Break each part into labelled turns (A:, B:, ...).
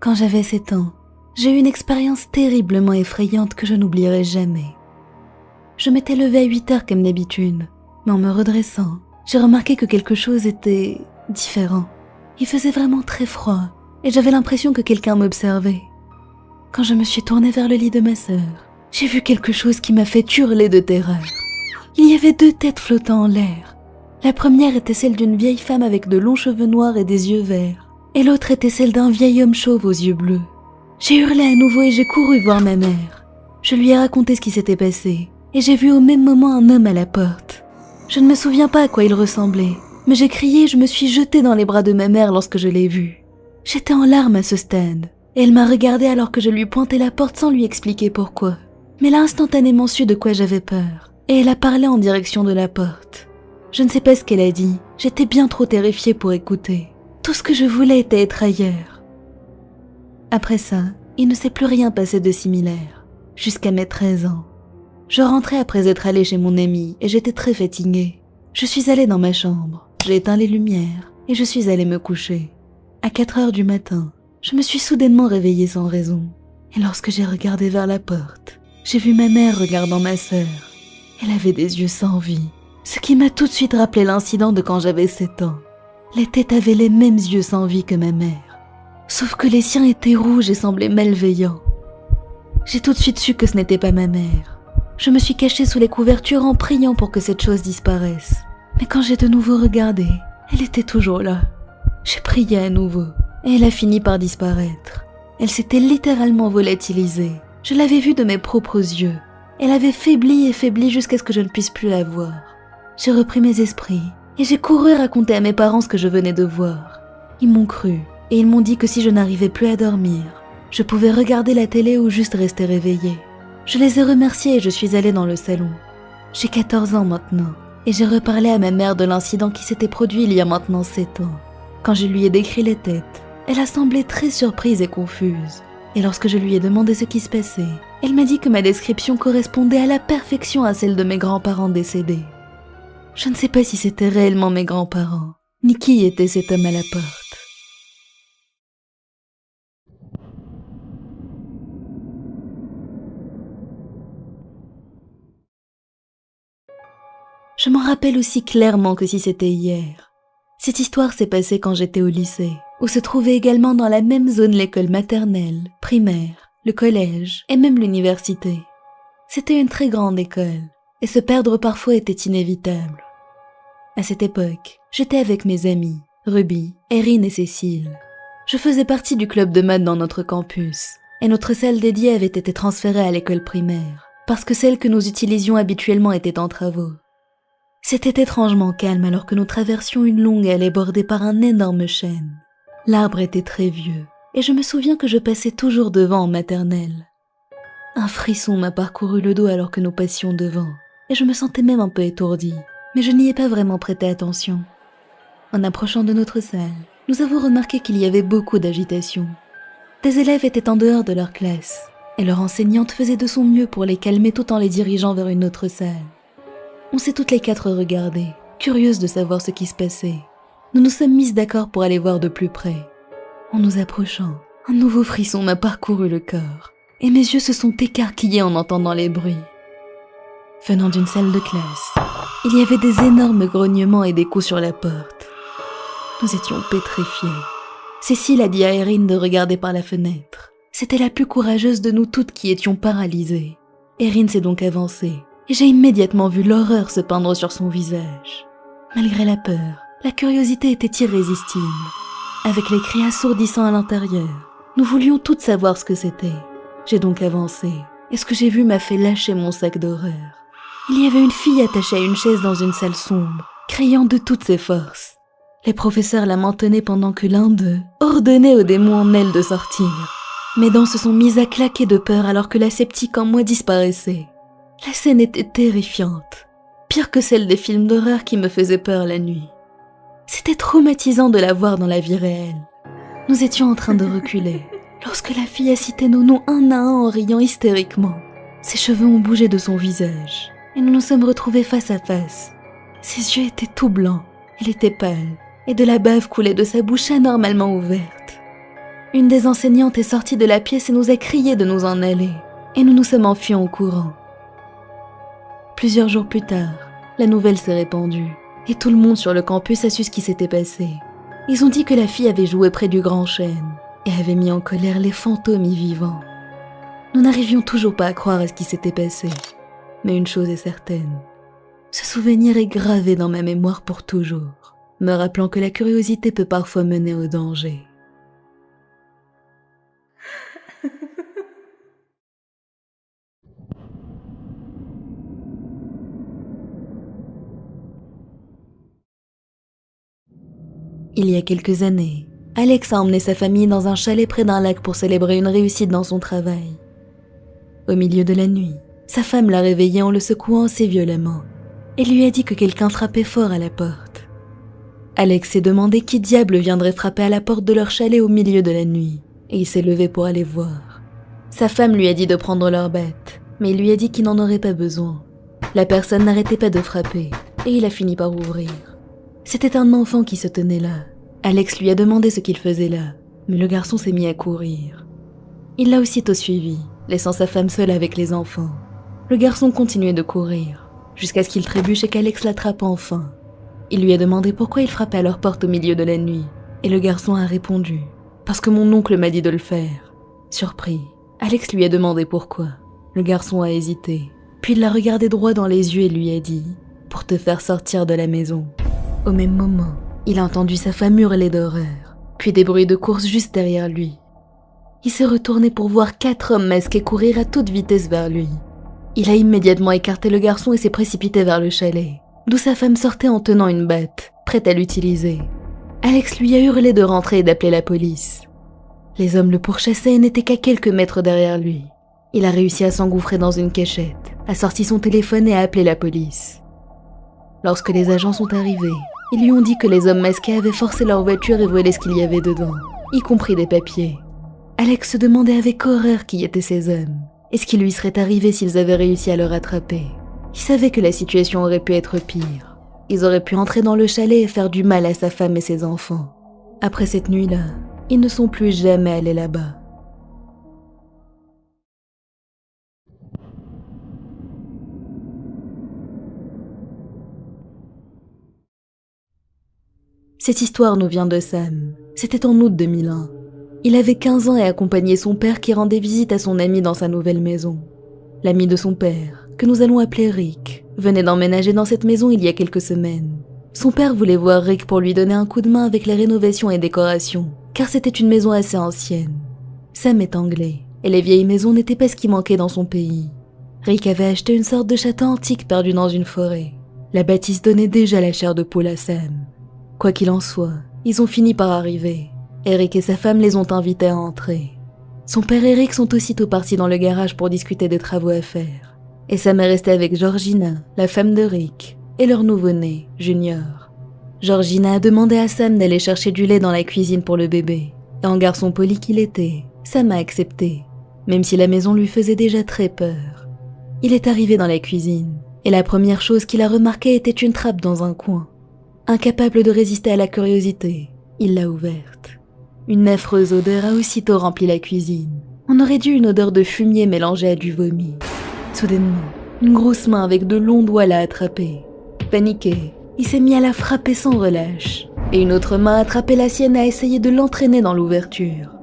A: Quand j'avais 7 ans, j'ai eu une expérience terriblement effrayante que je n'oublierai jamais. Je m'étais levée à 8 heures comme d'habitude, mais en me redressant, j'ai remarqué que quelque chose était différent. Il faisait vraiment très froid et j'avais l'impression que quelqu'un m'observait. Quand je me suis tournée vers le lit de ma sœur, j'ai vu quelque chose qui m'a fait hurler de terreur. Il y avait 2 têtes flottant en l'air. La première était celle d'une vieille femme avec de longs cheveux noirs et des yeux verts, et l'autre était celle d'un vieil homme chauve aux yeux bleus. J'ai hurlé à nouveau et j'ai couru voir ma mère. Je lui ai raconté ce qui s'était passé, et j'ai vu au même moment un homme à la porte. Je ne me souviens pas à quoi il ressemblait, mais j'ai crié et je me suis jetée dans les bras de ma mère lorsque je l'ai vu. J'étais en larmes à ce stade, et elle m'a regardée alors que je lui pointais la porte sans lui expliquer pourquoi. Mais elle a instantanément su de quoi j'avais peur, et elle a parlé en direction de la porte. Je ne sais pas ce qu'elle a dit, j'étais bien trop terrifiée pour écouter. Tout ce que je voulais était être ailleurs. Après ça, il ne s'est plus rien passé de similaire, jusqu'à mes 13 ans. Je rentrais après être allée chez mon amie et j'étais très fatiguée. Je suis allée dans ma chambre, j'ai éteint les lumières et je suis allée me coucher. À 4 heures du matin, je me suis soudainement réveillée sans raison. Et lorsque j'ai regardé vers la porte, j'ai vu ma mère regardant ma sœur. Elle avait des yeux sans vie, ce qui m'a tout de suite rappelé l'incident de quand j'avais 7 ans. Les têtes avaient les mêmes yeux sans vie que ma mère, sauf que les siens étaient rouges et semblaient malveillants. J'ai tout de suite su que ce n'était pas ma mère. Je me suis cachée sous les couvertures en priant pour que cette chose disparaisse. Mais quand j'ai de nouveau regardé, elle était toujours là. J'ai prié à nouveau, et elle a fini par disparaître. Elle s'était littéralement volatilisée. Je l'avais vue de mes propres yeux. Elle avait faibli et faibli jusqu'à ce que je ne puisse plus la voir. J'ai repris mes esprits, et j'ai couru raconter à mes parents ce que je venais de voir. Ils m'ont cru, et ils m'ont dit que si je n'arrivais plus à dormir, je pouvais regarder la télé ou juste rester réveillée. Je les ai remerciés et je suis allée dans le salon. J'ai 14 ans maintenant, et j'ai reparlé à ma mère de l'incident qui s'était produit il y a maintenant 7 ans. Quand je lui ai décrit les têtes, elle a semblé très surprise et confuse. Et lorsque je lui ai demandé ce qui se passait, elle m'a dit que ma description correspondait à la perfection à celle de mes grands-parents décédés. Je ne sais pas si c'était réellement mes grands-parents, ni qui était cet homme à la porte. Je m'en rappelle aussi clairement que si c'était hier. Cette histoire s'est passée quand j'étais au lycée, où se trouvait également dans la même zone l'école maternelle, primaire, le collège et même l'université. C'était une très grande école, et se perdre parfois était inévitable. À cette époque, j'étais avec mes amis, Ruby, Erin et Cécile. Je faisais partie du club de maths dans notre campus, et notre salle dédiée avait été transférée à l'école primaire, parce que celle que nous utilisions habituellement était en travaux. C'était étrangement calme alors que nous traversions une longue allée bordée par un énorme chêne. L'arbre était très vieux, et je me souviens que je passais toujours devant en maternelle. Un frisson m'a parcouru le dos alors que nous passions devant, et je me sentais même un peu étourdie, mais je n'y ai pas vraiment prêté attention. En approchant de notre salle, nous avons remarqué qu'il y avait beaucoup d'agitation. Des élèves étaient en dehors de leur classe, et leur enseignante faisait de son mieux pour les calmer tout en les dirigeant vers une autre salle. On s'est toutes les 4 regardées, curieuses de savoir ce qui se passait. Nous nous sommes mises d'accord pour aller voir de plus près. En nous approchant, un nouveau frisson m'a parcouru le corps, et mes yeux se sont écarquillés en entendant les bruits. Venant d'une salle de classe, il y avait des énormes grognements et des coups sur la porte. Nous étions pétrifiés. Cécile a dit à Erin de regarder par la fenêtre. C'était la plus courageuse de nous toutes qui étions paralysées. Erin s'est donc avancée, et j'ai immédiatement vu l'horreur se peindre sur son visage. Malgré la peur, la curiosité était irrésistible. Avec les cris assourdissants à l'intérieur, nous voulions toutes savoir ce que c'était. J'ai donc avancé, et ce que j'ai vu m'a fait lâcher mon sac d'horreur. Il y avait une fille attachée à une chaise dans une salle sombre, criant de toutes ses forces. Les professeurs la maintenaient pendant que l'un d'eux ordonnait au démon en elle de sortir. Mes dents se sont mises à claquer de peur alors que la sceptique en moi disparaissait. La scène était terrifiante, pire que celle des films d'horreur qui me faisaient peur la nuit. C'était traumatisant de la voir dans la vie réelle. Nous étions en train de reculer, lorsque la fille a cité nos noms un à un en riant hystériquement. Ses cheveux ont bougé de son visage, et nous nous sommes retrouvés face à face. Ses yeux étaient tout blancs, elle était pâle, et de la bave coulait de sa bouche anormalement ouverte. Une des enseignantes est sortie de la pièce et nous a crié de nous en aller, et nous nous sommes enfuis en courant. Plusieurs jours plus tard, la nouvelle s'est répandue, et tout le monde sur le campus a su ce qui s'était passé. Ils ont dit que la fille avait joué près du grand chêne, et avait mis en colère les fantômes y vivants. Nous n'arrivions toujours pas à croire à ce qui s'était passé, mais une chose est certaine. Ce souvenir est gravé dans ma mémoire pour toujours, me rappelant que la curiosité peut parfois mener au danger. Il y a quelques années, Alex a emmené sa famille dans un chalet près d'un lac pour célébrer une réussite dans son travail. Au milieu de la nuit, sa femme l'a réveillé en le secouant assez violemment et lui a dit que quelqu'un frappait fort à la porte. Alex s'est demandé qui diable viendrait frapper à la porte de leur chalet au milieu de la nuit et il s'est levé pour aller voir. Sa femme lui a dit de prendre leur bête, mais il lui a dit qu'il n'en aurait pas besoin. La personne n'arrêtait pas de frapper et il a fini par ouvrir. C'était un enfant qui se tenait là. Alex lui a demandé ce qu'il faisait là, mais le garçon s'est mis à courir. Il l'a aussitôt suivi, laissant sa femme seule avec les enfants. Le garçon continuait de courir, jusqu'à ce qu'il trébuche et qu'Alex l'attrape enfin. Il lui a demandé pourquoi il frappait à leur porte au milieu de la nuit, et le garçon a répondu « Parce que mon oncle m'a dit de le faire ». Surpris, Alex lui a demandé pourquoi. Le garçon a hésité, puis il l'a regardé droit dans les yeux et lui a dit « Pour te faire sortir de la maison ». Au même moment, il a entendu sa femme hurler d'horreur, puis des bruits de course juste derrière lui. Il s'est retourné pour voir 4 hommes masqués courir à toute vitesse vers lui. Il a immédiatement écarté le garçon et s'est précipité vers le chalet, d'où sa femme sortait en tenant une batte, prête à l'utiliser. Alex lui a hurlé de rentrer et d'appeler la police. Les hommes le pourchassaient et n'étaient qu'à quelques mètres derrière lui. Il a réussi à s'engouffrer dans une cachette, a sorti son téléphone et a appelé la police. Lorsque les agents sont arrivés, ils lui ont dit que les hommes masqués avaient forcé leur voiture et volé ce qu'il y avait dedans, y compris des papiers. Alex se demandait avec horreur qui étaient ces hommes, et ce qui lui serait arrivé s'ils avaient réussi à le rattraper. Il savait que la situation aurait pu être pire. Ils auraient pu entrer dans le chalet et faire du mal à sa femme et ses enfants. Après cette nuit-là, ils ne sont plus jamais allés là-bas. Cette histoire nous vient de Sam. C'était en août 2001. Il avait 15 ans et accompagnait son père qui rendait visite à son ami dans sa nouvelle maison. L'ami de son père, que nous allons appeler Rick, venait d'emménager dans cette maison il y a quelques semaines. Son père voulait voir Rick pour lui donner un coup de main avec les rénovations et décorations, car c'était une maison assez ancienne. Sam est anglais, et les vieilles maisons n'étaient pas ce qui manquait dans son pays. Rick avait acheté une sorte de château antique perdu dans une forêt. La bâtisse donnait déjà la chair de poule à Sam. Quoi qu'il en soit, ils ont fini par arriver. Eric et sa femme les ont invités à entrer. Son père et Rick sont aussitôt partis dans le garage pour discuter des travaux à faire. Et Sam est restée avec Georgina, la femme de Rick, et leur nouveau-né, Junior. Georgina a demandé à Sam d'aller chercher du lait dans la cuisine pour le bébé. Et en garçon poli qu'il était, Sam a accepté, même si la maison lui faisait déjà très peur. Il est arrivé dans la cuisine, et la première chose qu'il a remarquée était une trappe dans un coin. Incapable de résister à la curiosité, il l'a ouverte. Une affreuse odeur a aussitôt rempli la cuisine. On aurait dit une odeur de fumier mélangée à du vomi. Soudainement, une grosse main avec de longs doigts l'a attrapé. Paniqué, il s'est mis à la frapper sans relâche. Et une autre main a attrapé la sienne et a essayé de l'entraîner dans l'ouverture.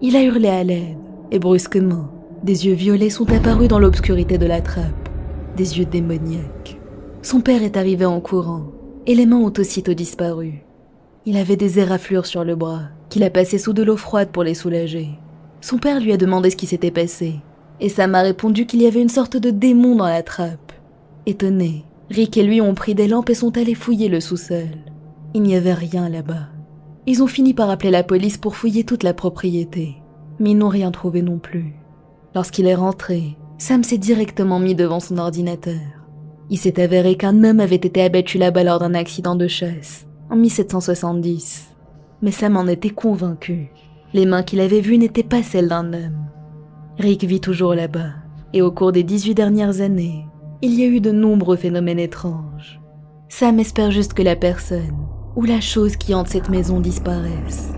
A: Il a hurlé à l'aide, et brusquement, des yeux violets sont apparus dans l'obscurité de la trappe. Des yeux démoniaques. Son père est arrivé en courant, et les mains ont aussitôt disparu. Il avait des éraflures sur le bras, qu'il a passé sous de l'eau froide pour les soulager. Son père lui a demandé ce qui s'était passé, et Sam a répondu qu'il y avait une sorte de démon dans la trappe. Étonné, Rick et lui ont pris des lampes et sont allés fouiller le sous-sol. Il n'y avait rien là-bas. Ils ont fini par appeler la police pour fouiller toute la propriété, mais ils n'ont rien trouvé non plus. Lorsqu'il est rentré, Sam s'est directement mis devant son ordinateur. Il s'est avéré qu'un homme avait été abattu là-bas lors d'un accident de chasse, en 1770. Mais Sam en était convaincu. Les mains qu'il avait vues n'étaient pas celles d'un homme. Rick vit toujours là-bas, et au cours des 18 dernières années, il y a eu de nombreux phénomènes étranges. Sam espère juste que la personne, ou la chose qui hante cette maison disparaisse.